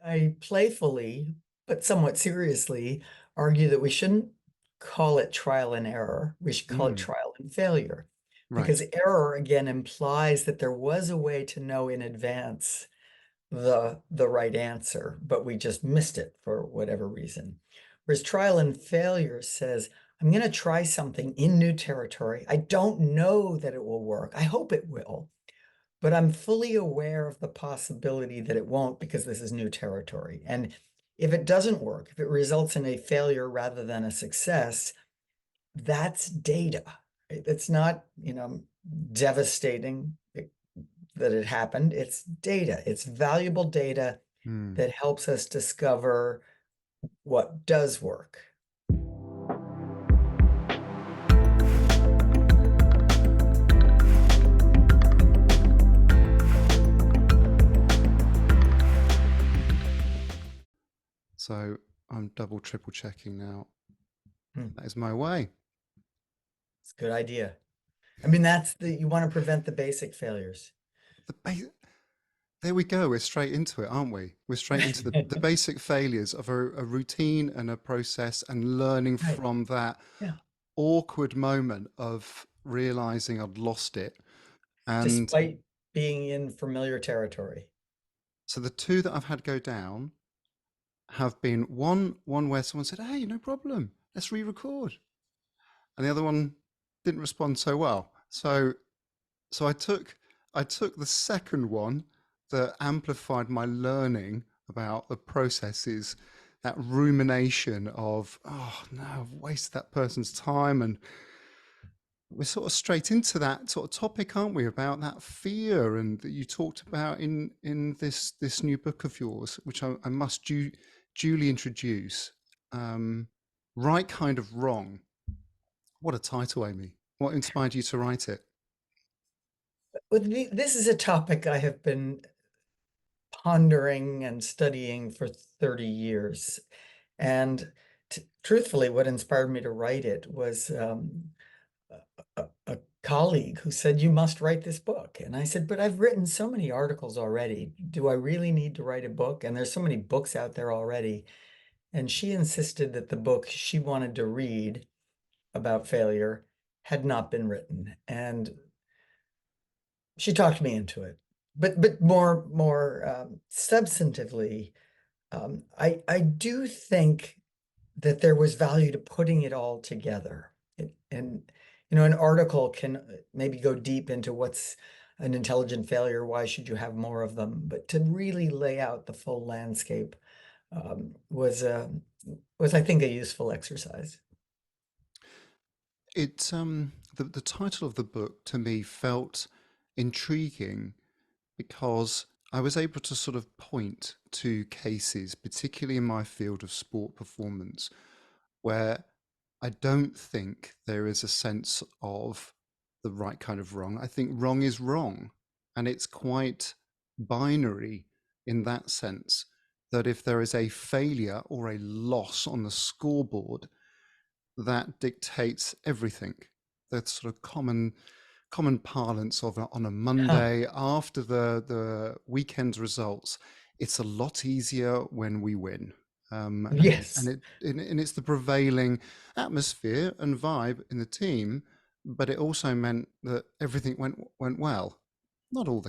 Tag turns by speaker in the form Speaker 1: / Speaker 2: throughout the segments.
Speaker 1: I playfully, but somewhat seriously, argue that we shouldn't call it trial and error. We should call it
Speaker 2: Mm,
Speaker 1: trial and failure.
Speaker 2: right.
Speaker 1: Because error, again, implies that there was a way to know in advance the right answer, but we just missed it for whatever reason. Whereas trial and failure says, I'm going to try something in new territory. I don't know that it will work. I hope it will, but I'm fully aware of the possibility that it won't because this is new territory. And if it doesn't work, if it results in a failure rather than a success, that's data. Right? It's not, devastating that it happened. It's data. It's valuable data
Speaker 2: Mm.
Speaker 1: that helps us discover what does work.
Speaker 2: So I'm double, triple checking now.
Speaker 1: Hmm,
Speaker 2: That is my way.
Speaker 1: it's a good idea. I mean, you want to prevent the basic failures.
Speaker 2: The There we go. We're straight into it, aren't we? We're straight into the basic failures of a routine and a process and learning
Speaker 1: Right.
Speaker 2: from that
Speaker 1: Yeah.
Speaker 2: awkward moment of realizing I'd lost it. And
Speaker 1: Despite being in familiar territory.
Speaker 2: so the two that I've had go down have been one where someone said, "Hey, no problem, let's re-record," and the other one didn't respond so well. So I took the second one that amplified my learning about the processes, that rumination of, oh no, I've wasted that person's time. And we're sort of straight into that sort of topic, aren't we, about that fear and that you talked about in this new book of yours, which I must duly introduce. Right Kind of Wrong. What a title, Amy. What inspired you to write it?
Speaker 1: This is a topic I have been pondering and studying for 30 years. And truthfully, what inspired me to write it was a colleague who said, You must write this book. And I said, But I've written so many articles already. Do I really need to write a book? And there's so many books out there already. And she insisted that the book she wanted to read about failure had not been written. And she talked me into it. But more substantively, I do think that there was value to putting it all together. And an article can maybe go deep into what's an intelligent failure, why should you have more of them, but to really lay out the full landscape was I think a useful exercise.
Speaker 2: The title of the book to me felt intriguing because I was able to sort of point to cases, particularly in my field of sport performance, where I don't think there is a sense of the right kind of wrong. I think wrong is wrong, and it's quite binary in that sense that if there is a failure or a loss on the scoreboard, that dictates everything. The sort of common parlance of on a
Speaker 1: Huh.
Speaker 2: Monday after the weekend results, it's a lot easier when we win.
Speaker 1: Yes.
Speaker 2: And it's the prevailing atmosphere and vibe in the team, but it also meant that everything went well, not all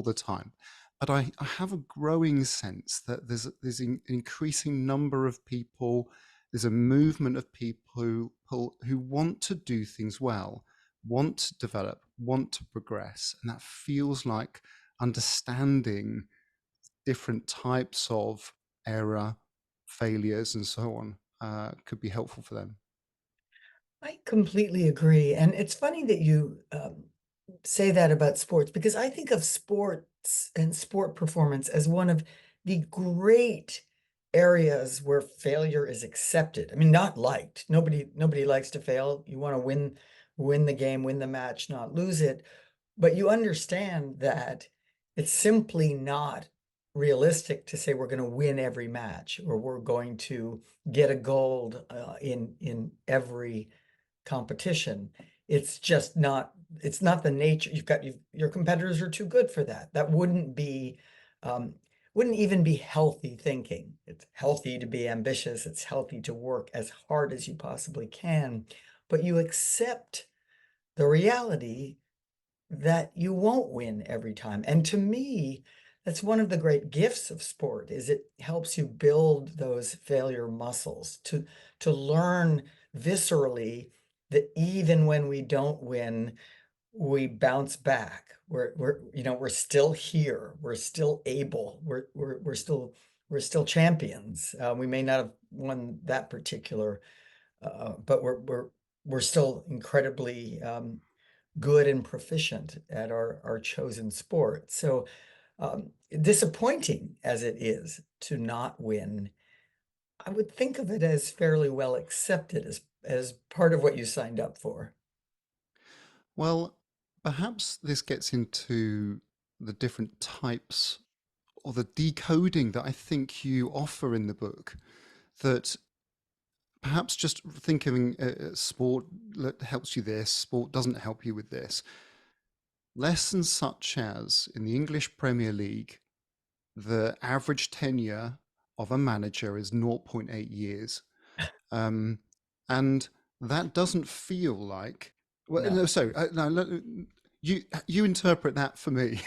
Speaker 2: the time. But I have a growing sense that there's an increasing number of people, there's a movement of people who want to do things well, want to develop, want to progress, and that feels like understanding different types of error, failures, and so on could be helpful for them.
Speaker 1: I completely agree. And it's funny that you say that about sports because I think of sports and sport performance as one of the great areas where failure is accepted. I mean, not liked. Nobody likes to fail. You want to win the game, win the match, not lose it. But you understand that it's simply not realistic to say we're going to win every match or we're going to get a gold in every competition. It's not the nature. Your competitors are too good for that. That wouldn't be, wouldn't even be healthy thinking. It's healthy to be ambitious. It's healthy to work as hard as you possibly can, but you accept the reality that you won't win every time. And to me, that's one of the great gifts of sport is it helps you build those failure muscles to learn viscerally that even when we don't win, we bounce back. We're still here. We're still able. We're still champions. We may not have won that particular, but we're still incredibly good and proficient at our chosen sport. So disappointing as it is to not win, I would think of it as fairly well accepted as part of what you signed up for.
Speaker 2: Well, perhaps this gets into the different types or the decoding that I think you offer in the book. That perhaps just thinking sport helps you this, sport doesn't help you with this. Lessons such as in the English Premier League, the average tenure of a manager is zero point 0.8 years. Um, and that doesn't feel like, well, no,
Speaker 1: No.
Speaker 2: so no, you interpret that for me.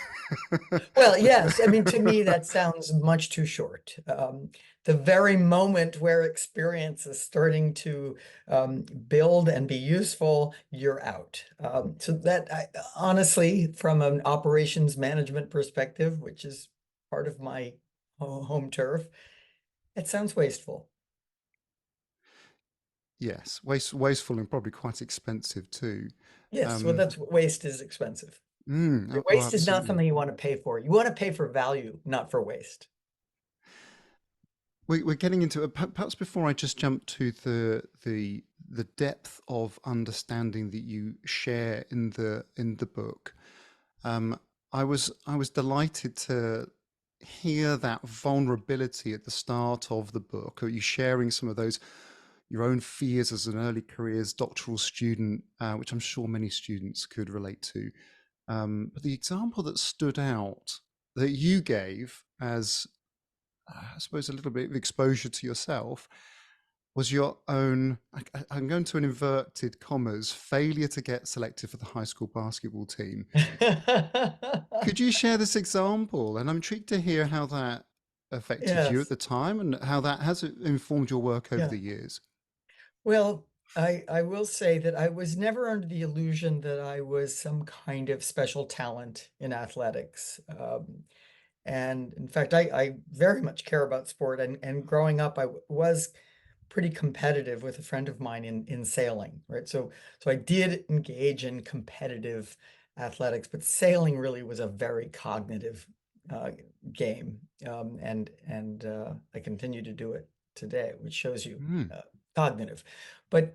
Speaker 1: Well, yes. I mean, to me, that sounds much too short. The very moment where experience is starting to build and be useful, you're out. So that honestly, from an operations management perspective, which is part of my home turf, it sounds wasteful.
Speaker 2: Yes, wasteful and probably quite expensive too.
Speaker 1: Yes, well,
Speaker 2: Um,
Speaker 1: that's waste is expensive.
Speaker 2: oh,
Speaker 1: Waste is not
Speaker 2: absolutely.
Speaker 1: something you want to pay for. You want to pay for value, not for waste.
Speaker 2: We're getting into it. Perhaps before I just jump to the depth of understanding that you share in the book. Um, I was delighted to hear that vulnerability at the start of the book. Are you sharing some of those your own fears as an early careers doctoral student, which I'm sure many students could relate to. But the example that stood out that you gave as, I suppose, a little bit of exposure to yourself was your own, I'm going to an inverted commas, failure to get selected for the high school basketball team. Could you share this example? And I'm intrigued to hear how that affected you at
Speaker 1: Yes.
Speaker 2: the time and how that has informed your work over
Speaker 1: Yeah.
Speaker 2: the years.
Speaker 1: Well, I will say that I was never under the illusion that I was some kind of special talent in athletics. And in fact, I very much care about sport. And growing up, I was pretty competitive with a friend of mine in sailing, right? So I did engage in competitive athletics, but sailing really was a very cognitive uh, game, and I continue to do it today, which shows you
Speaker 2: Mm.
Speaker 1: cognitive. But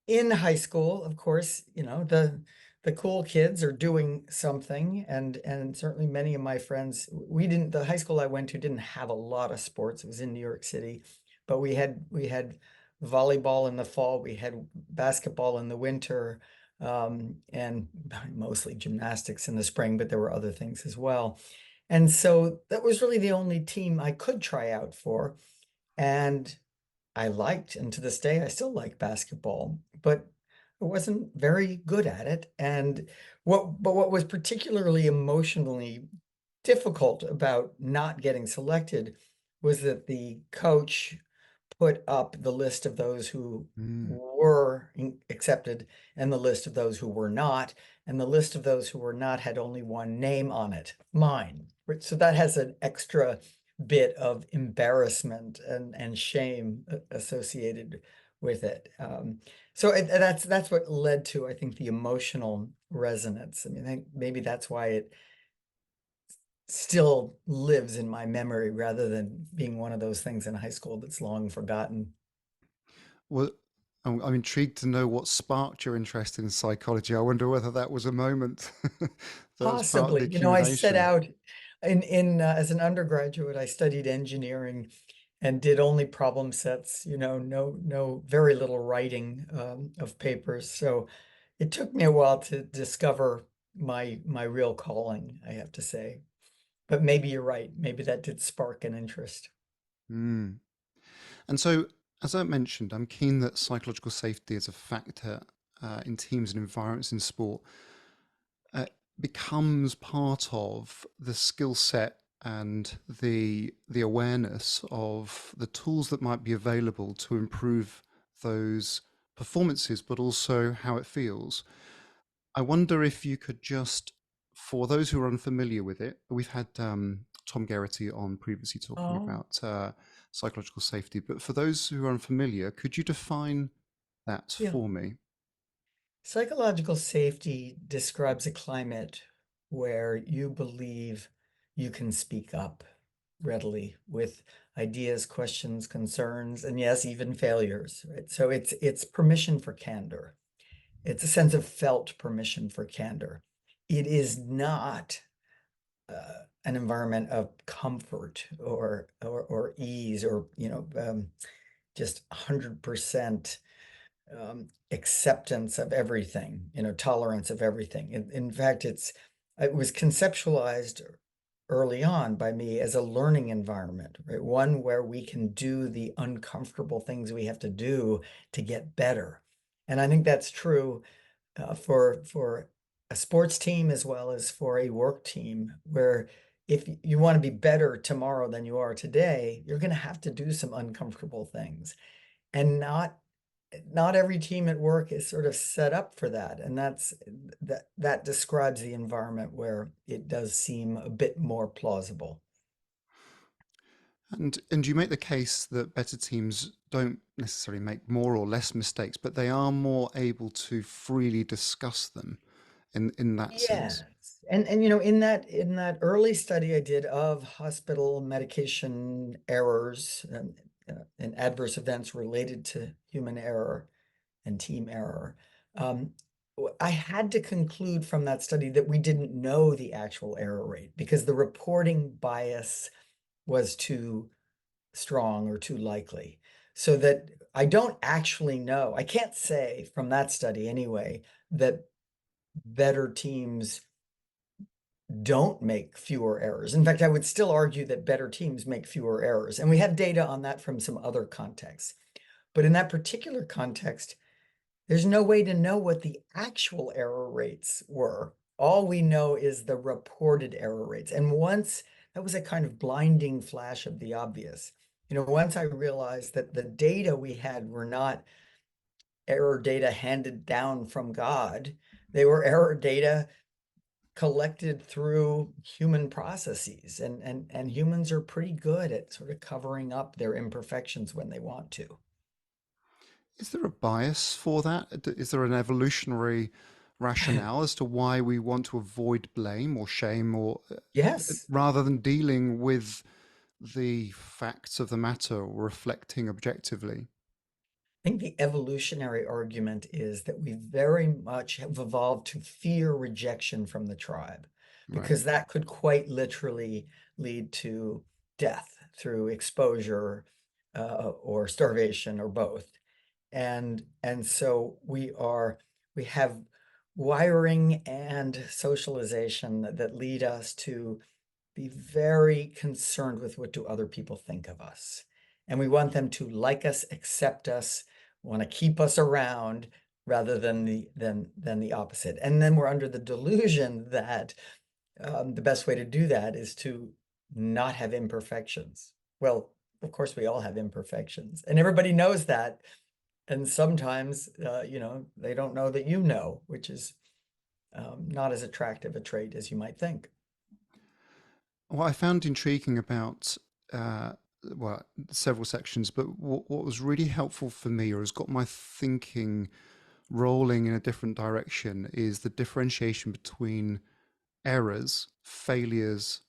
Speaker 1: in high school, of course, the cool kids are doing something, and certainly many of my friends, we didn't, the high school I went to didn't have a lot of sports. It was in New York City, but we had volleyball in the fall, we had basketball in the winter, and mostly gymnastics in the spring, but there were other things as well. And so that was really the only team I could try out for. And I liked, and to this day, I still like basketball, but I wasn't very good at it. And what was particularly emotionally difficult about not getting selected was that the coach put up the list of those who
Speaker 2: Mm.
Speaker 1: were accepted and the list of those who were not. And the list of those who were not had only one name on it, mine. Right? So that has an extra bit of embarrassment and shame associated with it. So that's what led to, I think, the emotional resonance. I mean, I think maybe that's why it still lives in my memory rather than being one of those things in high school that's long forgotten.
Speaker 2: Well, I'm intrigued to know what sparked your interest in psychology. I wonder whether that was a moment that was part of the
Speaker 1: Possibly, I set
Speaker 2: accumulation.
Speaker 1: out in as an undergraduate, I studied engineering and did only problem sets, no very little writing of papers. So it took me a while to discover my real calling, I have to say. But maybe you're right. Maybe that did spark an interest.
Speaker 2: Mm. And so, as I mentioned, I'm keen that psychological safety is a factor in teams and environments in sport uh, becomes part of the skill set and the awareness of the tools that might be available to improve those performances, but also how it feels. I wonder if you could just, for those who are unfamiliar with it, we've had Tom Geraghty on previously talking
Speaker 1: Oh,
Speaker 2: about psychological safety, but for those who are unfamiliar, could you define that
Speaker 1: yeah.
Speaker 2: for me?
Speaker 1: Psychological safety describes a climate where you believe you can speak up readily with ideas, questions, concerns, and yes, even failures, right? So it's permission for candor. It's a sense of felt permission for candor. It is not an environment of comfort or ease or just 100% acceptance of everything, tolerance of everything. In fact, it was conceptualized early on by me as a learning environment, right? One where we can do the uncomfortable things we have to do to get better. And I think that's true for a sports team as well as for a work team, where if you want to be better tomorrow than you are today, you're going to have to do some uncomfortable things. And not every team at work is sort of set up for that. And that describes the environment where it does seem a bit more plausible.
Speaker 2: And you make the case that better teams don't necessarily make more or less mistakes, but they are more able to freely discuss them in that sense.
Speaker 1: Yes. And in that early study I did of hospital medication errors and adverse events related to human error and team error, um, I had to conclude from that study that we didn't know the actual error rate because the reporting bias was too strong or too likely. So that I don't actually know. I can't say from that study anyway that better teams don't make fewer errors. In fact, I would still argue that better teams make fewer errors. And we have data on that from some other contexts. But in that particular context, there's no way to know what the actual error rates were. All we know is the reported error rates. And once that was a kind of blinding flash of the obvious. Once I realized that the data we had were not error data handed down from God, they were error data collected through human processes. And humans are pretty good at sort of covering up their imperfections when they want to.
Speaker 2: Is there a bias for that? Is there an evolutionary rationale as to why we want to avoid blame or shame, or
Speaker 1: Yes.
Speaker 2: rather than dealing with the facts of the matter or reflecting objectively?
Speaker 1: I think the evolutionary argument is that we very much have evolved to fear rejection from the tribe,
Speaker 2: Right.
Speaker 1: because that could quite literally lead to death through exposure or starvation or both. And so we have wiring and socialization that lead us to be very concerned with what do other people think of us. And we want them to like us, accept us, want to keep us around rather than the opposite. And then we're under the delusion that the best way to do that is to not have imperfections. Well, of course, we all have imperfections, and everybody knows that. And sometimes, they don't know that you know, which is not as attractive a trait as you might think.
Speaker 2: What I found intriguing about, uh, well, several sections, but what was really helpful for me or has got my thinking rolling in a different direction is the differentiation between errors, failures,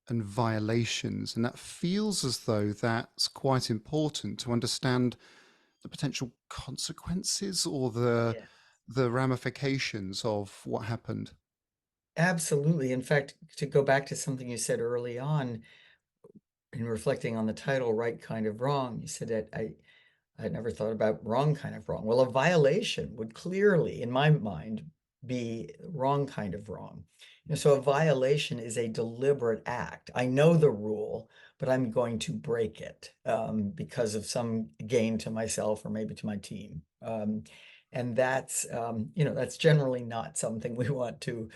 Speaker 2: and violations. And that feels as though that's quite important to understand the potential consequences or
Speaker 1: Yeah.
Speaker 2: the ramifications of what happened.
Speaker 1: Absolutely. In fact, to go back to something you said early on in reflecting on the title, Right Kind of Wrong, you said that I never thought about wrong kind of wrong. Well, a violation would clearly, in my mind, be wrong kind of wrong. So a violation is a deliberate act. I know the rule, but I'm going to break it because of some gain to myself or maybe to my team. And that's generally not something we want to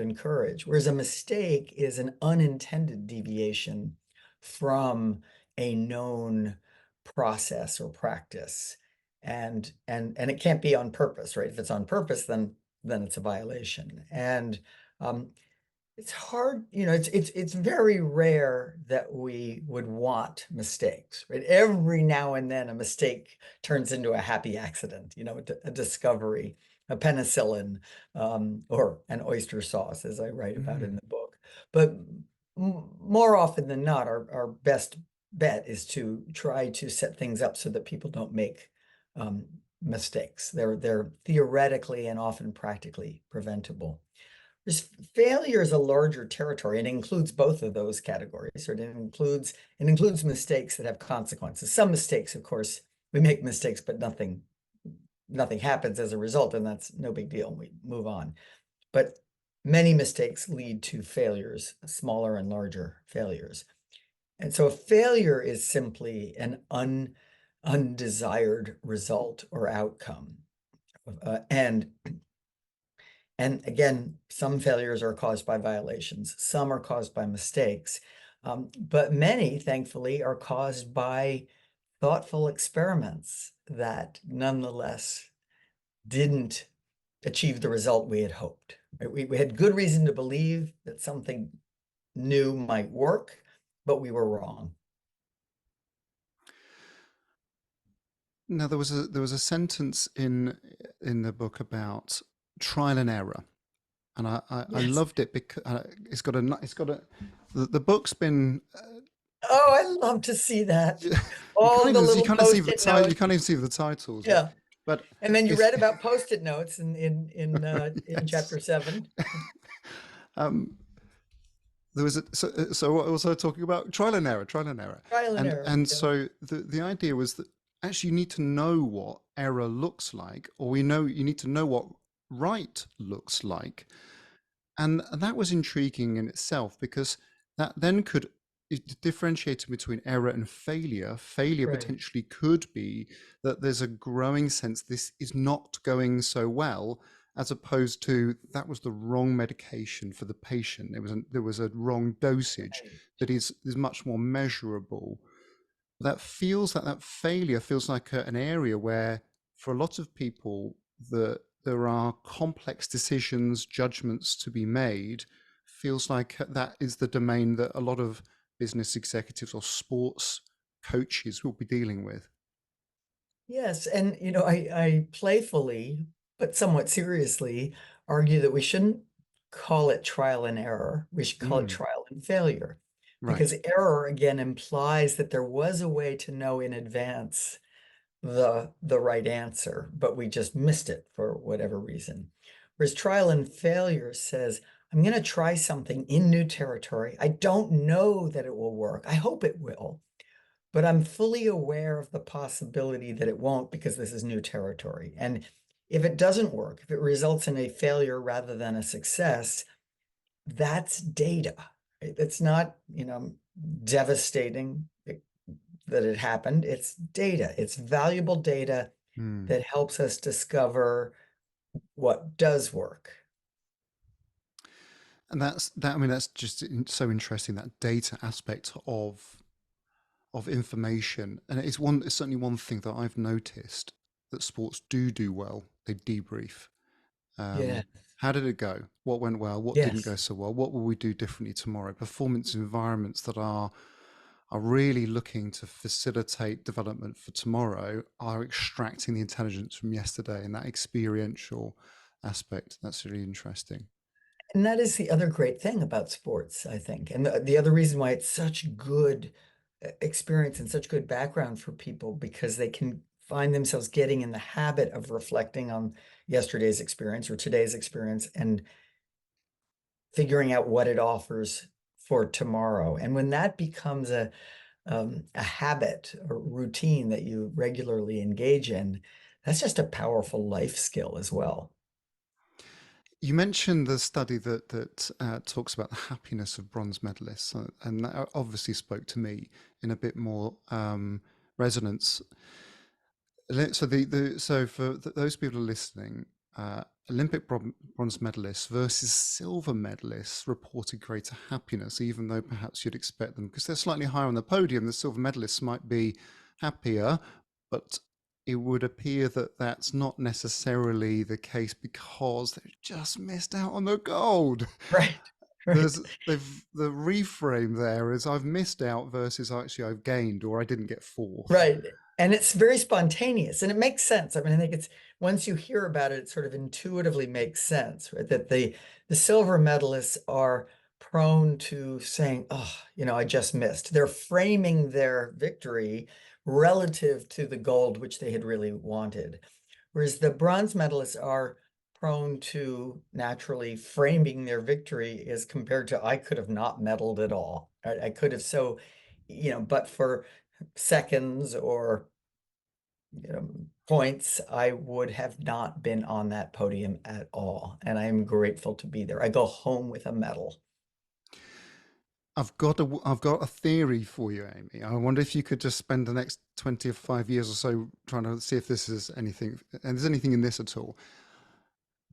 Speaker 1: encourage. Whereas a mistake is an unintended deviation from a known process or practice. And it can't be on purpose, right? If it's on purpose, then it's a violation. And um, it's hard, it's very rare that we would want mistakes, right? Every now and then a mistake turns into a happy accident, a discovery, a penicillin, or an oyster sauce, as I write about in
Speaker 2: Mm.
Speaker 1: the book. But more often than not, our best bet is to try to set things up so that people don't make mistakes. They're theoretically and often practically preventable. Failure is a larger territory. It includes both of those categories, or it includes mistakes that have consequences. Some mistakes, of course, we make mistakes, but nothing happens as a result, and that's no big deal. We move on. But many mistakes lead to failures, smaller and larger failures. And so a failure is simply an undesired result or outcome. And again, some failures are caused by violations, some are caused by mistakes, but many, thankfully, are caused by thoughtful experiments that nonetheless didn't achieve the result we had hoped. Right? We had good reason to believe that something new might work, but we were wrong.
Speaker 2: Now there was a sentence in the book about trial and error, and I
Speaker 1: Yes.
Speaker 2: loved it because it's got a the book's been
Speaker 1: Oh, I love to see that.
Speaker 2: you can't
Speaker 1: All the
Speaker 2: even you
Speaker 1: little
Speaker 2: can't even see the
Speaker 1: post-it
Speaker 2: title, you
Speaker 1: notes.
Speaker 2: can't even see the titles,
Speaker 1: Yeah.
Speaker 2: but
Speaker 1: And then you
Speaker 2: it's
Speaker 1: read about post-it notes in
Speaker 2: yes.
Speaker 1: chapter 7.
Speaker 2: Um, there was so what was I talking about? Trial and error,
Speaker 1: Trial and
Speaker 2: and
Speaker 1: error.
Speaker 2: and
Speaker 1: Yeah.
Speaker 2: so the idea was that actually you need to know what error looks like, or we know you need to know what right looks like. And that was intriguing in itself because that then could differentiate between error and failure. Failure
Speaker 1: Right.
Speaker 2: potentially could be that there's a growing sense this is not going so well, as opposed to that was the wrong medication for the patient. There was a wrong dosage
Speaker 1: Right.
Speaker 2: that is much more measurable. That feels like that failure feels like an area where, for a lot of people, there are complex decisions, judgments to be made. Feels like that is the domain that a lot of business executives or sports coaches will be dealing with.
Speaker 1: Yes, and I playfully, but somewhat seriously, argue that we shouldn't call it trial and error. We should call it
Speaker 2: Mm,
Speaker 1: trial and failure. Because
Speaker 2: right.
Speaker 1: error, again, implies that there was a way to know in advance the right answer, but we just missed it for whatever reason. Whereas trial and failure says, I'm going to try something in new territory. I don't know that it will work. I hope it will, but I'm fully aware of the possibility that it won't because this is new territory. And if it doesn't work, if it results in a failure rather than a success, that's data. Right? It's not, devastating that it happened. It's data. It's valuable data
Speaker 2: Mm.
Speaker 1: that helps us discover what does work.
Speaker 2: And that's that. I mean, that's just so interesting, that data aspect of information. And it's certainly one thing that I've noticed that sports do well. They debrief.
Speaker 1: Yeah.
Speaker 2: How did it go? What went well? What didn't go
Speaker 1: Yes.
Speaker 2: so well? What will we do differently tomorrow? Performance environments that are really looking to facilitate development for tomorrow are extracting the intelligence from yesterday and that experiential aspect. That's really interesting.
Speaker 1: And that is the other great thing about sports, I think. And the other reason why it's such good experience and such good background for people because they can find themselves getting in the habit of reflecting on yesterday's experience or today's experience and figuring out what it offers for tomorrow. And when that becomes a habit or routine that you regularly engage in, that's just a powerful life skill as well.
Speaker 2: You mentioned the study that talks about the happiness of bronze medalists, and that obviously spoke to me in a bit more resonance. So for those people who are listening, Olympic bronze medalists versus silver medalists reported greater happiness, even though perhaps you'd expect them, because they're slightly higher on the podium. The silver medalists might be happier, but it would appear that that's not necessarily the case because they've just missed out on the gold.
Speaker 1: Right, right.
Speaker 2: The reframe there is I've missed out versus actually I've gained or I didn't get fourth.
Speaker 1: Right. And it's very spontaneous and it makes sense. I mean, I think it's once you hear about it, it sort of intuitively makes sense, right? That the silver medalists are prone to saying, oh, I just missed. They're framing their victory relative to the gold, which they had really wanted. Whereas the bronze medalists are prone to naturally framing their victory as compared to I could have not medaled at all. I could have but for seconds or points, I would have not been on that podium at all. And I am grateful to be there. I go home with a medal.
Speaker 2: I've got a theory for you, Amy. I wonder if you could just spend the next 25 years or so trying to see if this is anything, and there's anything in this at all.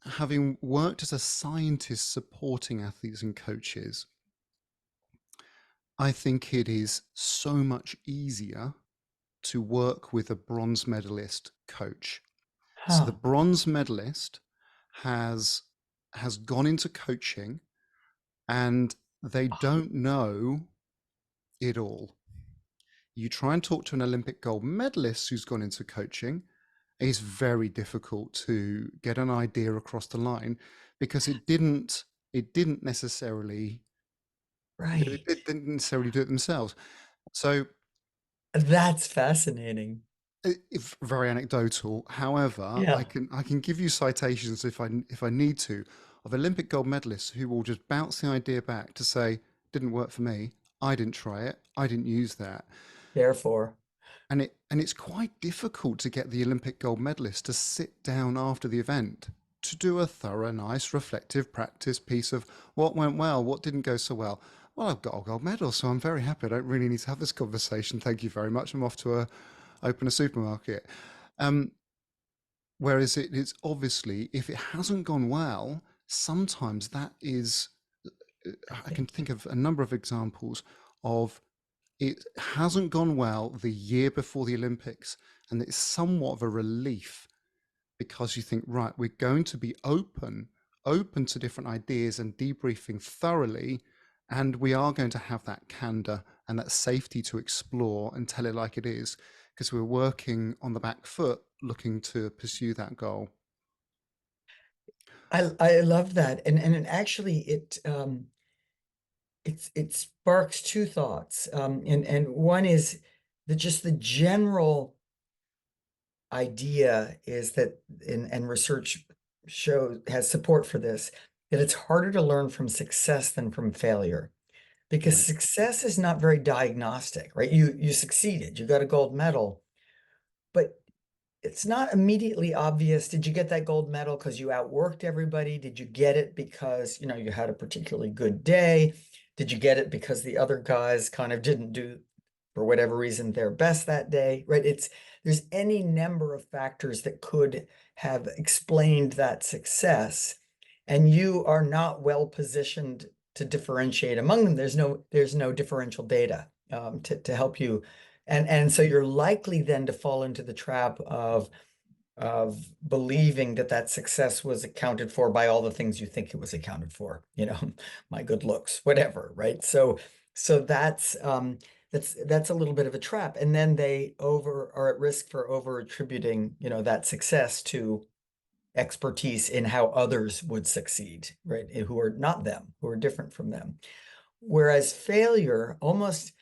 Speaker 2: Having worked as a scientist supporting athletes and coaches, I think it is so much easier to work with a bronze medalist coach. So the
Speaker 1: Huh.
Speaker 2: bronze medalist has gone into coaching and they don't know it all. You try and talk to an Olympic gold medalist who's gone into coaching, it's very difficult to get an idea across the line because it didn't necessarily
Speaker 1: Right.
Speaker 2: it didn't necessarily do it themselves. So
Speaker 1: That's fascinating.
Speaker 2: it's very anecdotal. However, I
Speaker 1: Yeah,
Speaker 2: can give you citations if I need to of Olympic gold medalists who will just bounce the idea back to say, didn't work for me. I didn't try it. I didn't use that.
Speaker 1: therefore.
Speaker 2: And it's quite difficult to get the Olympic gold medalist to sit down after the event to do a thorough, nice, reflective practice piece of what went well, what didn't go so well. Well, I've got a gold medal, so I'm very happy. I don't really need to have this conversation. Thank you very much. I'm off to open a supermarket. Um, Whereas it's obviously, if it hasn't gone well, sometimes that is, I can think of a number of examples of it hasn't gone well the year before the Olympics, and it's somewhat of a relief because you think, right, we're going to be open to different ideas and debriefing thoroughly, and we are going to have that candor and that safety to explore and tell it like it is, because we're working on the back foot, looking to pursue that goal.
Speaker 1: I love that. And actually it sparks two thoughts. And one is that just the general idea is that and research shows has support for this, that it's harder to learn from success than from failure. Because
Speaker 2: Right.
Speaker 1: success is not very diagnostic, right? You succeeded, you got a gold medal, but it's not immediately obvious. Did you get that gold medal because you outworked everybody? Did you get it because, you had a particularly good day? Did you get it because the other guys kind of didn't do, for whatever reason, their best that day, right? There's any number of factors that could have explained that success, and you are not well positioned to differentiate among them. There's no differential data to help you, and so you're likely then to fall into the trap of believing that that success was accounted for by all the things you think it was accounted for, my good looks, whatever, right? So that's a little bit of a trap. And then they over are at risk for over attributing, that success to expertise in how others would succeed, right? Who are not them, who are different from them. Whereas failure almost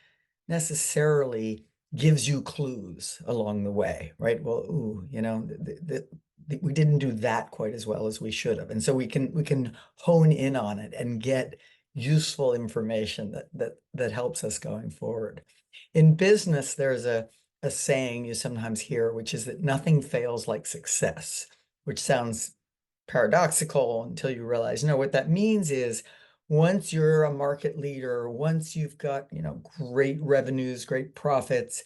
Speaker 1: necessarily gives you clues along the way, right? Well, ooh, we didn't do that quite as well as we should have, and so we can hone in on it and get useful information that helps us going forward. In business, there's a saying you sometimes hear, which is that nothing fails like success, which sounds paradoxical until you realize, no, what that means is once you're a market leader, once you've got, great revenues, great profits,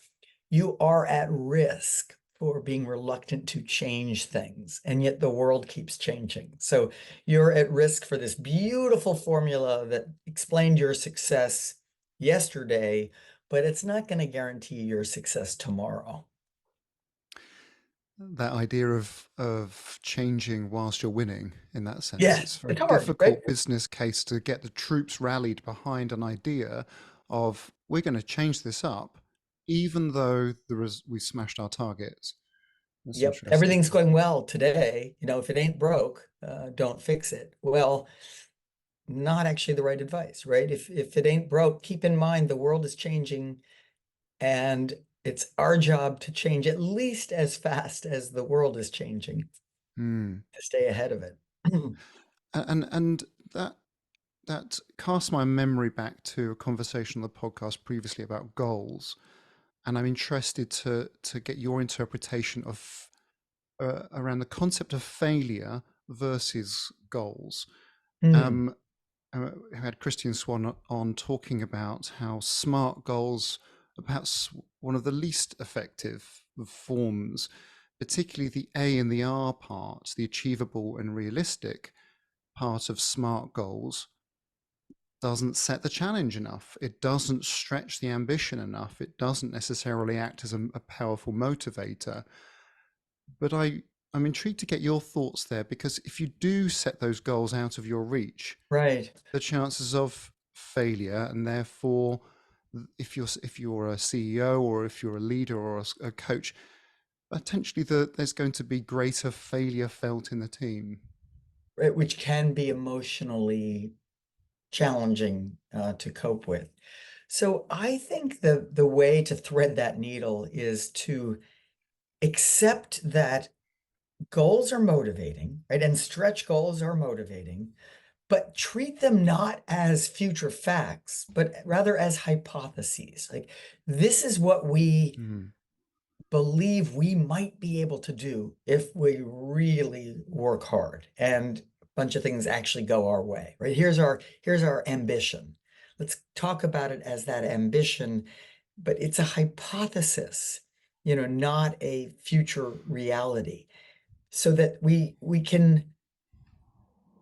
Speaker 1: you are at risk for being reluctant to change things. And yet the world keeps changing. So you're at risk for this beautiful formula that explained your success yesterday, but it's not going to guarantee your success tomorrow.
Speaker 2: That idea of changing whilst you're winning, in that sense,
Speaker 1: Yeah,
Speaker 2: it's a very
Speaker 1: it's hard, right?
Speaker 2: difficult business case to get the troops rallied behind an idea of we're going to change this up, even though we smashed our targets. That's
Speaker 1: Yep,
Speaker 2: interesting.
Speaker 1: everything's going well today. If it ain't broke, don't fix it. Well, not actually the right advice, right? If it ain't broke, keep in mind the world is changing, and it's our job to change at least as fast as the world is changing
Speaker 2: Hmm.
Speaker 1: to stay ahead of it.
Speaker 2: And that casts my memory back to a conversation on the podcast previously about goals, and I'm interested to get your interpretation of around the concept of failure versus goals.
Speaker 1: Hmm.
Speaker 2: Um, I had Christian Swan on talking about how SMART goals are perhaps one of the least effective of forms, particularly the A and the R part, the achievable and realistic part of SMART goals doesn't set the challenge enough. It doesn't stretch the ambition enough. It doesn't necessarily act as a powerful motivator. But I'm intrigued to get your thoughts there, because if you do set those goals out of your reach,
Speaker 1: Right.
Speaker 2: the chances of failure, and therefore, if you're a CEO or if you're a leader or a coach, potentially there's going to be greater failure felt in the team.
Speaker 1: Right, which can be emotionally challenging to cope with. So I think the way to thread that needle is to accept that goals are motivating, right? And stretch goals are motivating, but treat them not as future facts, but rather as hypotheses. Like, this is what we
Speaker 2: Mm,
Speaker 1: believe we might be able to do if we really work hard and a bunch of things actually go our way, right? Here's our ambition. Let's talk about it as that ambition, but it's a hypothesis, not a future reality, so that we can,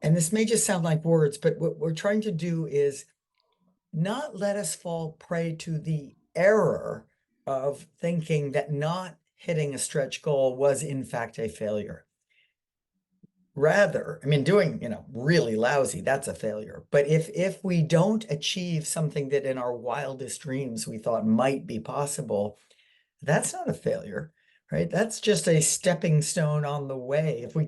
Speaker 1: and this may just sound like words, but what we're trying to do is not let us fall prey to the error of thinking that not hitting a stretch goal was in fact a failure. Rather, I mean, doing, really lousy, that's a failure. But if we don't achieve something that in our wildest dreams we thought might be possible, that's not a failure, right? That's just a stepping stone on the way. If we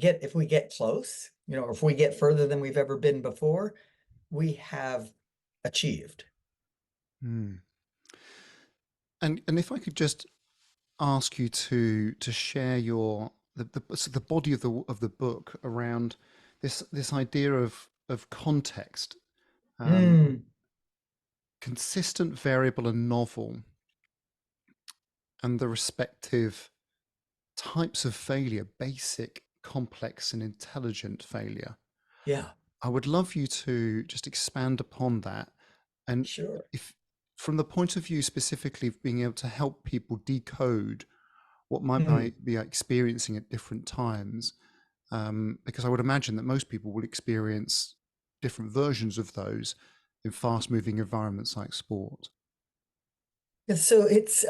Speaker 1: get close, or if we get further than we've ever been before, we have achieved.
Speaker 2: mm. And if I could just ask you to share the body of the book around this idea of context, um,
Speaker 1: Mm,
Speaker 2: consistent, variable, and novel, and the respective types of failure: basic, complex, and intelligent failure.
Speaker 1: yeah,
Speaker 2: I would love you to just expand upon that, and
Speaker 1: sure.
Speaker 2: if from the point of view specifically of being able to help people decode what
Speaker 1: Mm.
Speaker 2: might be experiencing at different times, because I would imagine that most people will experience different versions of those in fast-moving environments like sport.
Speaker 1: And so it's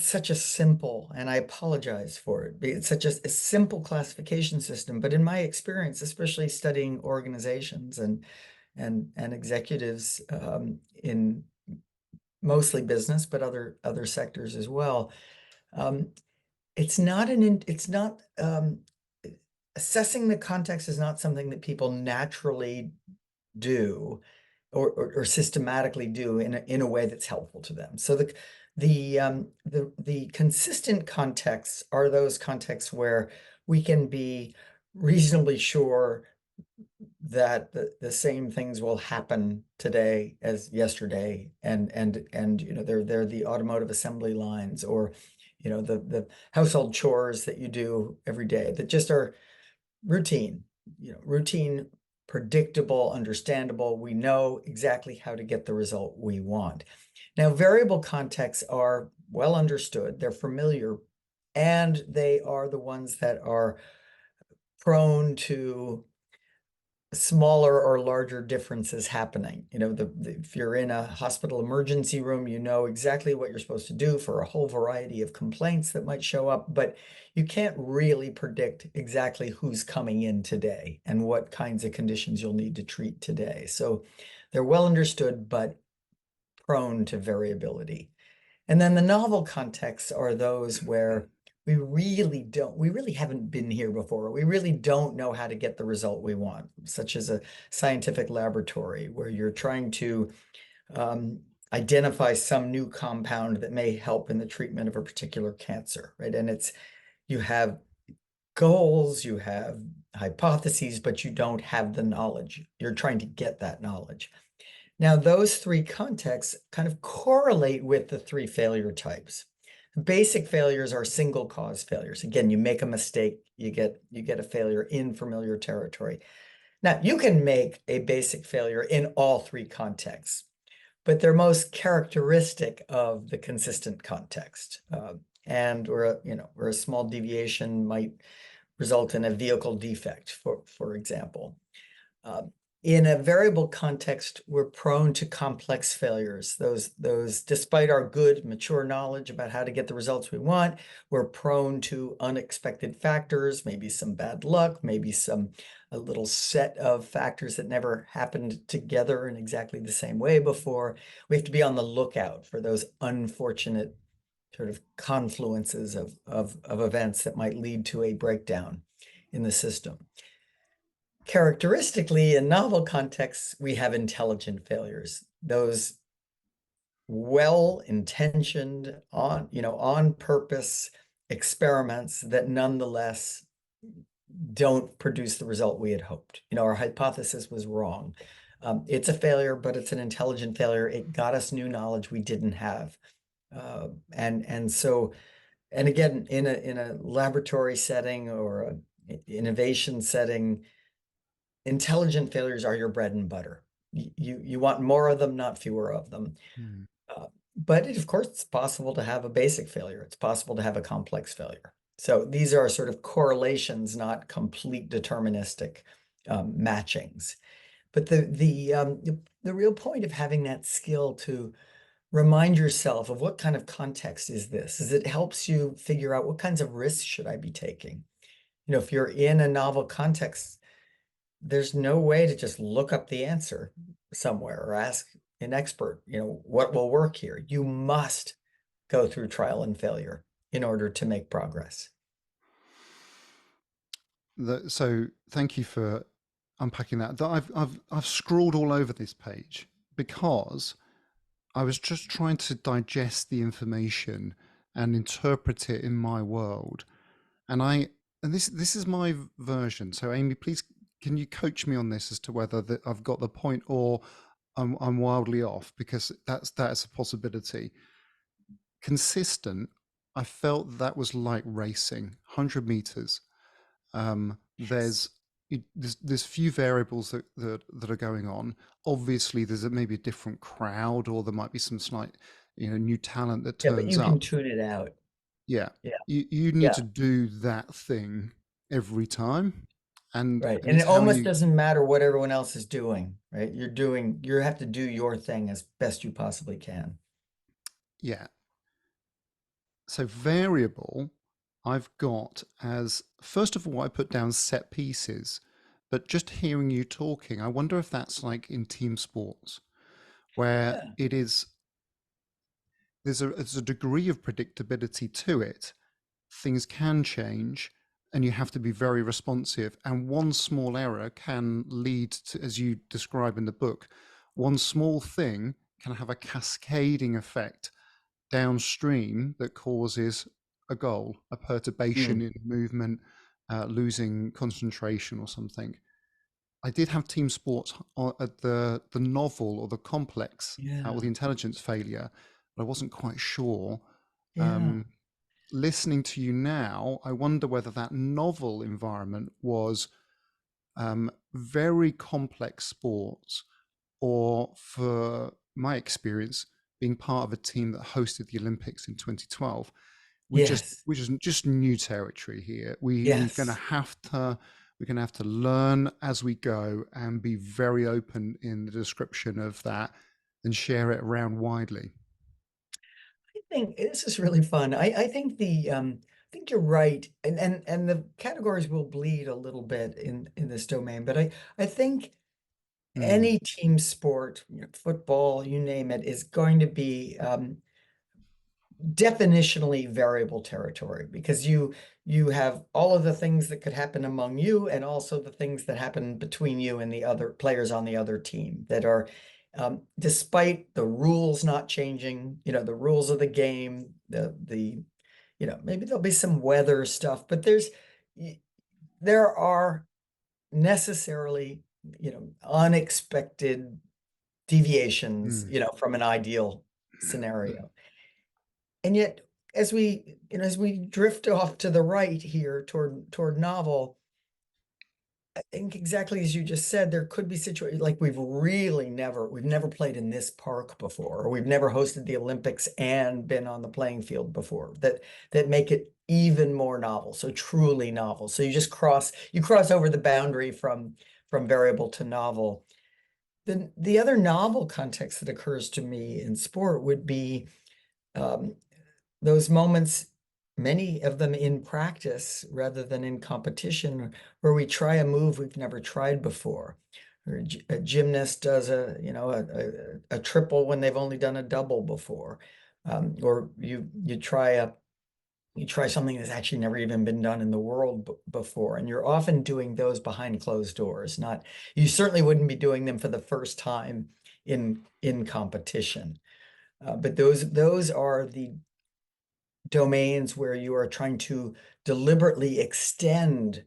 Speaker 1: such a simple, and I apologize for it, but it's such a simple classification system. But in my experience, especially studying organizations and executives in mostly business, but other sectors as well, um, it's not assessing the context is not something that people naturally do or systematically do in a way that's helpful to them. So the consistent contexts are those contexts where we can be reasonably sure that the same things will happen today as yesterday, and they're the automotive assembly lines, or the household chores that you do every day, that just are routine, routine, predictable, understandable. We know exactly how to get the result we want. Now, variable contexts are well understood, they're familiar, and they are the ones that are prone to smaller or larger differences happening. If you're in a hospital emergency room, you know exactly what you're supposed to do for a whole variety of complaints that might show up, but you can't really predict exactly who's coming in today and what kinds of conditions you'll need to treat today. So they're well understood, but prone to variability. And then the novel contexts are those where we really haven't been here before. We really don't know how to get the result we want, such as a scientific laboratory where you're trying to identify some new compound that may help in the treatment of a particular cancer, right? And you have goals, you have hypotheses, but you don't have the knowledge. You're trying to get that knowledge. Now, those three contexts kind of correlate with the three failure types. Basic failures are single cause failures. Again, you make a mistake, you get a failure in familiar territory. Now, you can make a basic failure in all three contexts, but they're most characteristic of the consistent context. And where a small deviation might result in a vehicle defect, for example. Uh, in a variable context, we're prone to complex failures. Those, despite our good, mature knowledge about how to get the results we want, we're prone to unexpected factors, maybe some bad luck, maybe a little set of factors that never happened together in exactly the same way before. We have to be on the lookout for those unfortunate sort of confluences of events that might lead to a breakdown in the system. Characteristically, in novel contexts, we have intelligent failures. Those well-intentioned, on purpose experiments that nonetheless don't produce the result we had hoped. Our hypothesis was wrong. It's a failure, but it's an intelligent failure. It got us new knowledge we didn't have. And again, in a laboratory setting or an innovation setting, intelligent failures are your bread and butter. You want more of them, not fewer of them.
Speaker 2: Hmm.
Speaker 1: But of course, it's possible to have a basic failure. It's possible to have a complex failure. So these are sort of correlations, not complete deterministic matchings. But the real point of having that skill to remind yourself of what kind of context is this, is it helps you figure out what kinds of risks should I be taking. If you're in a novel context, there's no way to just look up the answer somewhere or ask an expert, what will work here. You must go through trial and failure in order to make progress.
Speaker 2: So thank you for unpacking that. I've scrawled all over this page because I was just trying to digest the information and interpret it in my world. And this is my version. So Amy, please can you coach me on this as to whether I've got the point or I'm wildly off, because that's a possibility. Consistent, I felt that was like racing, 100 meters.
Speaker 1: Yes.
Speaker 2: There's few variables that are going on. Obviously, there's maybe a different crowd, or there might be some slight, new talent that
Speaker 1: Yeah, but
Speaker 2: turns
Speaker 1: you can
Speaker 2: up.
Speaker 1: tune it out.
Speaker 2: Yeah,
Speaker 1: Yeah,
Speaker 2: you need
Speaker 1: yeah,
Speaker 2: to do that thing every time,
Speaker 1: right.
Speaker 2: and
Speaker 1: And
Speaker 2: it's
Speaker 1: it
Speaker 2: how
Speaker 1: almost
Speaker 2: you.
Speaker 1: doesn't matter what everyone else is doing, right? You have to do your thing as best you possibly can.
Speaker 2: Yeah. So variable, I've got as first of all, I put down set pieces, but just hearing you talking, I wonder if that's like in team sports, where
Speaker 1: Yeah.
Speaker 2: it is there's a degree of predictability to it. Things can change, and you have to be very responsive. And one small error can lead to, as you describe in the book, one small thing can have a cascading effect downstream that causes a goal, a perturbation
Speaker 1: Mm.
Speaker 2: in movement, losing concentration or something. I did have team sports at the novel or the complex or the
Speaker 1: Yeah.
Speaker 2: intelligence failure, but I wasn't quite sure.
Speaker 1: Yeah.
Speaker 2: Um, Listening to you now, I wonder whether that novel environment was very complex sports, or for my experience, being part of a team that hosted the Olympics in 2012,
Speaker 1: Yes.
Speaker 2: we're just new territory here. We're going to
Speaker 1: Yes.
Speaker 2: have to learn as we go and be very open in the description of that and share it around widely.
Speaker 1: I think this is really fun. I think I think you're right. And the categories will bleed a little bit in this domain, but I think
Speaker 2: Mm,
Speaker 1: any team sport, football, you name it, is going to be definitionally variable territory because you have all of the things that could happen among you and also the things that happen between you and the other players on the other team that are despite the rules not changing, the rules of the game, the maybe there'll be some weather stuff, but there are necessarily, unexpected deviations,
Speaker 2: mm.
Speaker 1: from an ideal scenario. And yet, as we drift off to the right here toward novel, I think exactly as you just said, there could be situations like we've never played in this park before, or we've never hosted the Olympics and been on the playing field before that make it even more novel, so truly novel. So you cross over the boundary from variable to novel. Then the other novel context that occurs to me in sport would be um, those moments, many of them in practice rather than in competition, where we try a move we've never tried before. Or a gymnast does a triple when they've only done a double before. Or you try something that's actually never even been done in the world before. And you're often doing those behind closed doors. Not You certainly wouldn't be doing them for the first time in competition. But those are the domains where you are trying to deliberately extend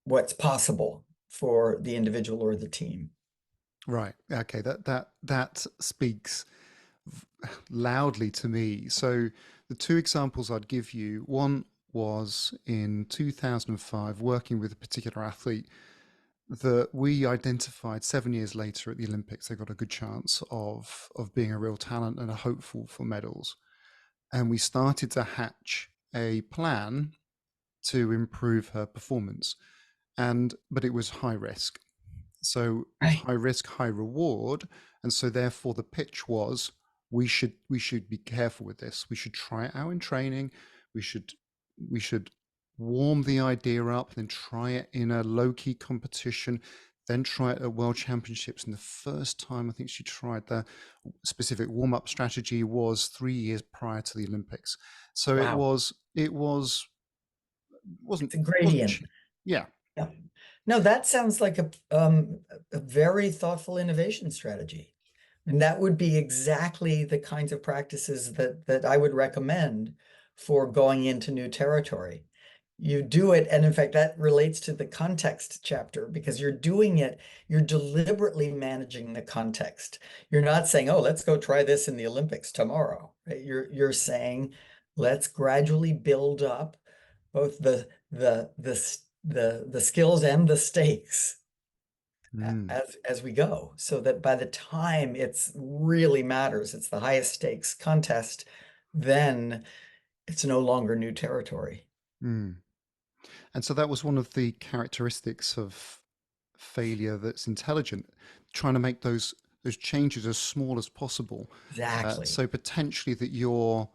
Speaker 1: what's possible for the individual or the team.
Speaker 2: Right. Okay. That speaks loudly to me. So the two examples I'd give you, one was in 2005, working with a particular athlete that we identified 7 years later at the Olympics. They got a good chance of being a real talent and a hopeful for medals. And we started to hatch a plan to improve her performance. But it was high risk. So it was
Speaker 1: Right.
Speaker 2: high risk, high reward. And so therefore the pitch was we should be careful with this. We should try it out in training. We should warm the idea up, then try it in a low-key competition, then try it at World Championships. And the first time I think she tried the specific warm-up strategy was 3 years prior to the Olympics. So it
Speaker 1: Wow.
Speaker 2: was it was wasn't
Speaker 1: It's a
Speaker 2: wasn't
Speaker 1: gradient.
Speaker 2: cheap. Yeah.
Speaker 1: Yeah. No, that sounds like a very thoughtful innovation strategy. And that would be exactly the kinds of practices that I would recommend for going into new territory. You do it, and in fact, that relates to the context chapter because you're deliberately managing the context. You're not saying, "Oh, let's go try this in the Olympics tomorrow." Right? You're saying, "Let's gradually build up both the skills and the stakes
Speaker 2: Mm,
Speaker 1: as we go, so that by the time it's really matters, it's the highest stakes contest, then it's no longer new territory."
Speaker 2: mm. And so that was one of the characteristics of failure that's intelligent, trying to make those changes as small as possible.
Speaker 1: Exactly.
Speaker 2: So potentially that you're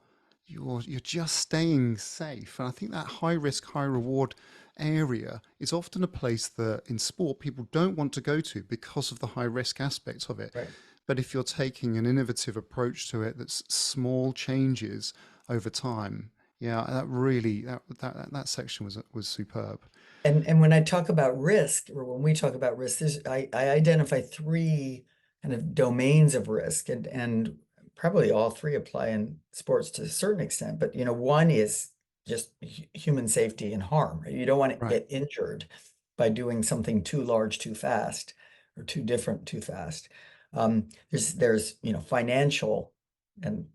Speaker 2: just staying safe. And I think that high risk, high reward area is often a place that in sport people don't want to go to because of the high risk aspects of it.
Speaker 1: Right.
Speaker 2: But if you're taking an innovative approach to it, that's small changes over time, yeah, that really that section was superb.
Speaker 1: And when I talk about risk, or when we talk about risk, I identify three kind of domains of risk, and probably all three apply in sports to a certain extent. But one is just human safety and harm. Right? You don't want to
Speaker 2: Right.
Speaker 1: get injured by doing something too large too fast, or too different too fast. There's financial, and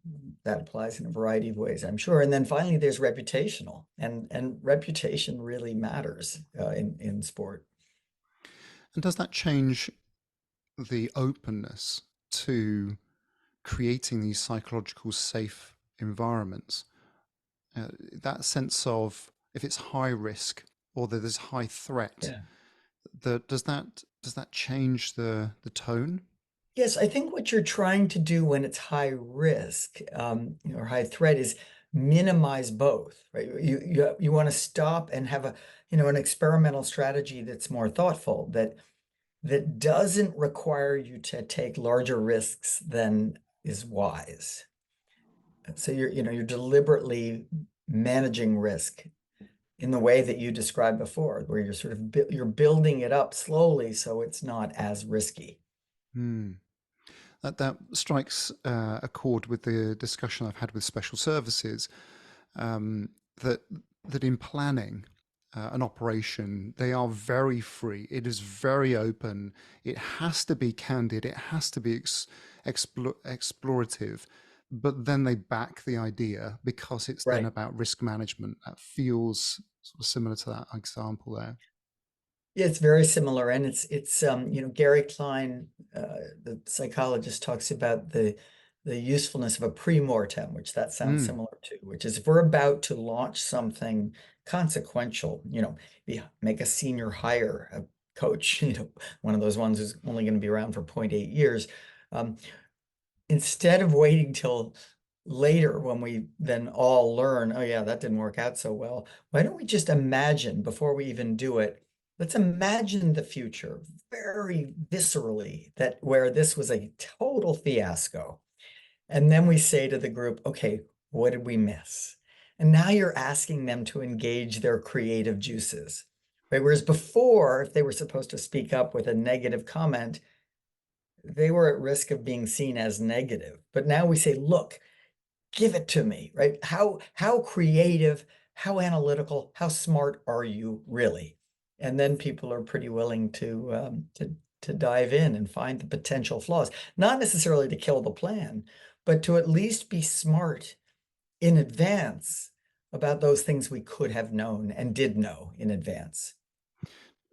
Speaker 1: that applies in a variety of ways, I'm sure. And then finally, there's reputational, and reputation really matters in sport.
Speaker 2: And does that change the openness to creating these psychological safe environments? That sense of if it's high risk or that there's high threat,
Speaker 1: Yeah.
Speaker 2: does that change the tone?
Speaker 1: Yes, I think what you're trying to do when it's high risk, or high threat is minimize both, right? You want to stop and have an experimental strategy that's more thoughtful, that doesn't require you to take larger risks than is wise. So you're deliberately managing risk in the way that you described before, where you're sort of you're building it up slowly so it's not as risky.
Speaker 2: Hmm. That strikes a chord with the discussion I've had with special services. Um, that that in planning an operation, they are very free. It is very open. It has to be candid. It has to be explorative. But then they back the idea because it's then
Speaker 1: Right.
Speaker 2: about risk management. That feels sort of similar to that example there.
Speaker 1: Yeah, it's very similar, and it's Gary Klein, the psychologist, talks about the usefulness of a pre-mortem, which that sounds
Speaker 2: Mm,
Speaker 1: similar to, which is if we're about to launch something consequential, make a senior hire, a coach, one of those ones who's only going to be around for 0.8 years. Um, Instead of waiting till later when we then all learn, oh yeah, that didn't work out so well, why don't we just imagine before we even do it? Let's imagine the future very viscerally, that where this was a total fiasco. And then we say to the group, okay, what did we miss? And now you're asking them to engage their creative juices, right? Whereas before, if they were supposed to speak up with a negative comment, they were at risk of being seen as negative. But now we say, look, give it to me, right? How creative, how analytical, how smart are you really? And then people are pretty willing to dive in and find the potential flaws, not necessarily to kill the plan, but to at least be smart in advance about those things we could have known and did know in advance.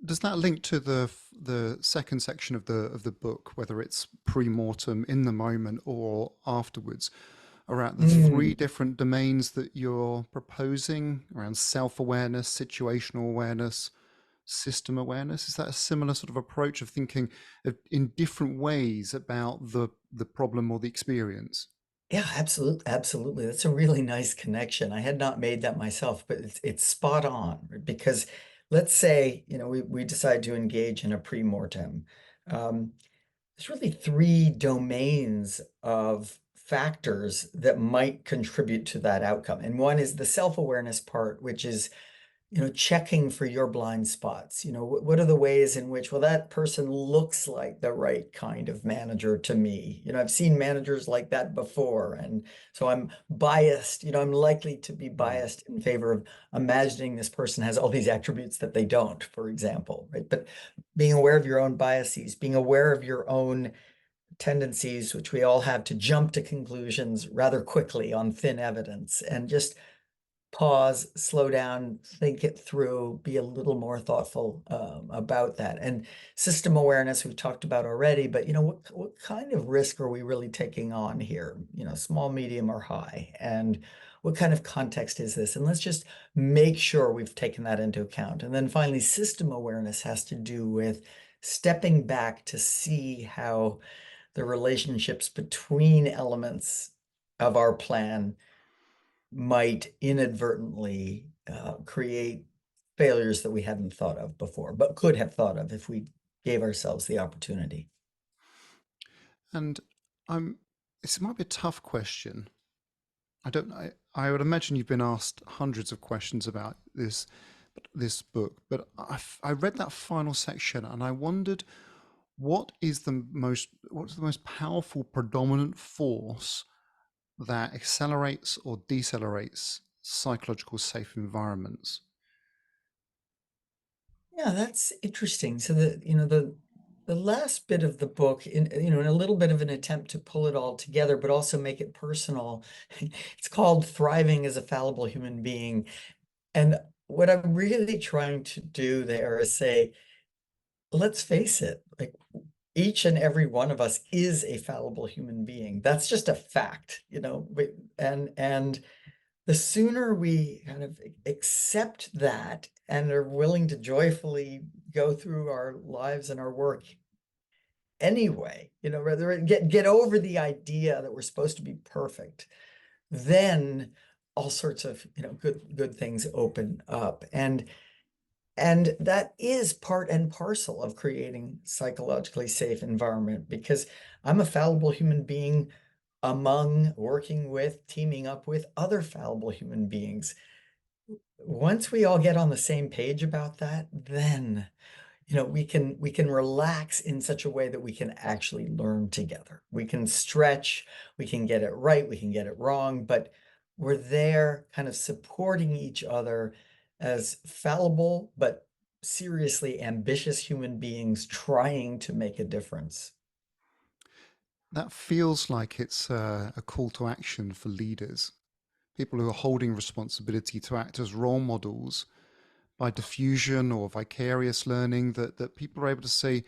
Speaker 2: does that link to the second section of the book, whether it's pre-mortem, in the moment, or afterwards, around the three
Speaker 1: Mm,
Speaker 2: different domains that you're proposing around self-awareness, situational awareness, system awareness? Is that a similar sort of approach of thinking in different ways about the problem or the experience?
Speaker 1: yeah, absolutely, absolutely. That's a really nice connection. I had not made that myself, but it's spot on, right? Because let's say, we decide to engage in a pre-mortem. Um, there's really three domains of factors that might contribute to that outcome. And one is the self-awareness part, which is checking for your blind spots. What are the ways in which, well, that person looks like the right kind of manager to me. I've seen managers like that before. And so I'm biased, I'm likely to be
Speaker 2: Mm.
Speaker 1: biased in favor of imagining this person has all these attributes that they don't, for example, right? But being aware of your own biases, being aware of your own tendencies, which we all have to jump to conclusions rather quickly on thin evidence, and just pause, slow down, think it through, be a little more thoughtful about that. And system awareness we've talked about already, but what kind of risk are we really taking on here? Small, medium, or high? And what kind of context is this? And let's just make sure we've taken that into account. And then finally, system awareness has to do with stepping back to see how the relationships between elements of our plan might inadvertently create failures that we hadn't thought of before, but could have thought of if we gave ourselves the opportunity.
Speaker 2: And I'm this might be a tough question. I don't know. I would imagine you've been asked hundreds of questions about this book, but I read that final section and I wondered what's the most powerful predominant force that accelerates or decelerates psychological safe environments.
Speaker 1: Yeah, that's interesting. So the last bit of the book, in a little bit of an attempt to pull it all together, but also make it personal, it's called Thriving as a Fallible Human Being. And what I'm really trying to do there is say, let's face it, like each and every one of us is a fallible human being. That's just a fact, you know. And the sooner we kind of accept that and are willing to joyfully go through our lives and our work anyway, you know, rather get over the idea that we're supposed to be perfect, then all sorts of, you know, good things open up. And that is part and parcel of creating psychologically safe environment, because I'm a fallible human being among working with, teaming up with other fallible human beings. Once we all get on the same page about that, then, you know, we can relax in such a way that we can actually learn together. We can stretch, we can get it right, we can get it wrong, but we're there kind of supporting each other as fallible but seriously ambitious human beings trying to make a difference.
Speaker 2: That feels like it's a call to action for leaders, people who are holding responsibility to act as role models by diffusion or vicarious learning, that people are able to say,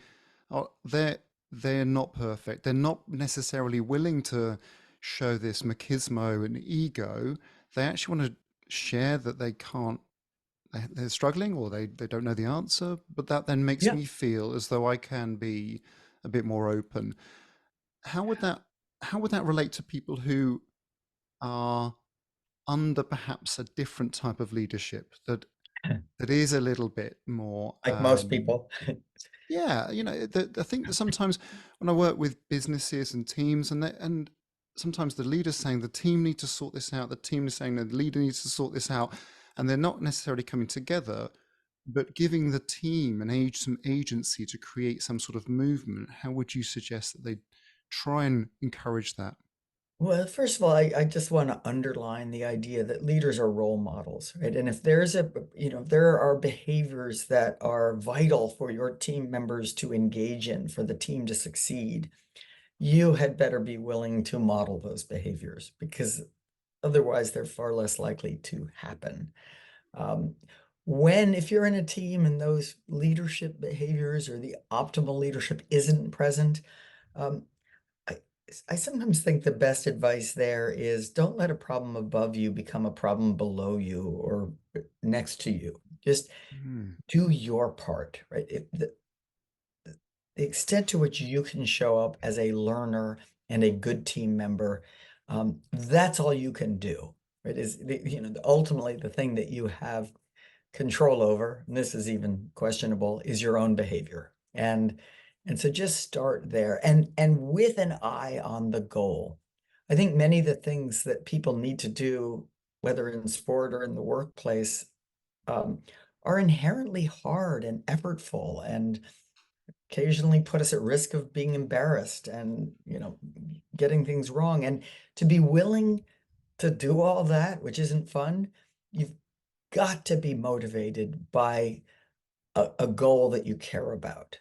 Speaker 2: oh, they're not perfect. They're not necessarily willing to show this machismo and ego. They actually want to share that they can't, they're struggling or they don't know the answer, but that then makes
Speaker 1: Yeah.
Speaker 2: me feel as though I can be a bit more open. How would that how would that relate to people who are under perhaps a different type of leadership that is a little bit more
Speaker 1: Like most people.
Speaker 2: yeah, I think that sometimes when I work with businesses and teams, and sometimes the leader's saying the team need to sort this out, the team is saying the leader needs to sort this out, and they're not necessarily coming together, but giving the team some agency to create some sort of movement. How would you suggest that they try and encourage that?
Speaker 1: Well, first of all, I just want to underline the idea that leaders are role models, right? And if there's a, you know, if there are behaviors that are vital for your team members to engage in, for the team to succeed, you had better be willing to model those behaviors, because otherwise they're far less likely to happen. Um, if you're in a team and those leadership behaviors or the optimal leadership isn't present, um, I, I sometimes think the best advice there is don't let a problem above you become a problem below you or next to you. Just
Speaker 2: Hmm.
Speaker 1: do your part, right? The extent to which you can show up as a learner and a good team member, that's all you can do, right? You know, ultimately the thing that you have control over, and this is even questionable, is your own behavior. And so just start there, and with an eye on the goal. I think many of the things that people need to do, whether in sport or in the workplace, um, are inherently hard and effortful and occasionally put us at risk of being embarrassed and, you know, getting things wrong. And to be willing to do all that, which isn't fun, you've got to be motivated by a goal that you care about,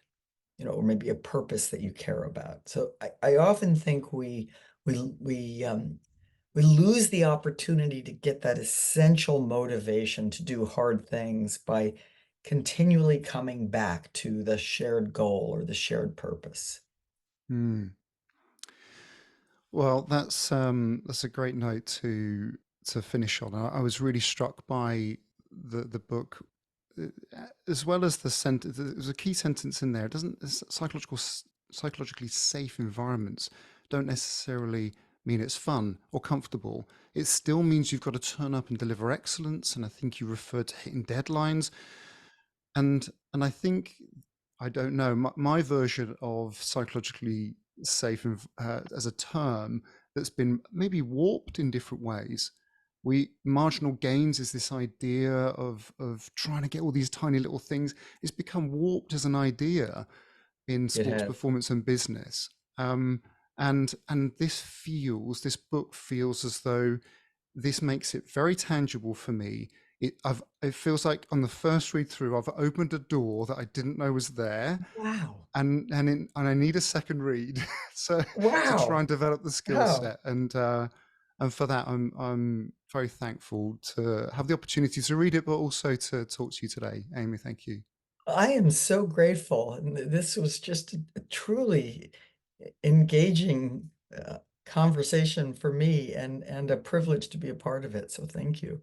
Speaker 1: you know, or maybe a purpose that you care about. So I often think we we um we lose the opportunity to get that essential motivation to do hard things by continually coming back to the shared goal or the shared purpose.
Speaker 2: Hmm. Well, that's a great note to finish on. I was really struck by the book, uh, as well as the sentence. There's a key sentence in there. It doesn't psychologically safe environments don't necessarily mean it's fun or comfortable. It still means you've got to turn up and deliver excellence. And I think you referred to hitting deadlines. And I think I don't know my version of psychologically safe as a term that's been maybe warped in different ways. We marginal gains is this idea of trying to get all these tiny little things. It's become warped as an idea in
Speaker 1: It
Speaker 2: sports
Speaker 1: has.
Speaker 2: performance and business. And this book feels as though this makes it very tangible for me. It feels like on the first read through, I've opened a door that I didn't know was there,
Speaker 1: Wow.
Speaker 2: and I need a second read, so to try
Speaker 1: Wow.
Speaker 2: and develop the skill
Speaker 1: Oh,
Speaker 2: set. And for that, I'm very thankful to have the opportunity to read it, but also to talk to you today, Amy. Thank you.
Speaker 1: I am so grateful, and this was just a truly engaging conversation for me, and a privilege to be a part of it. So thank you.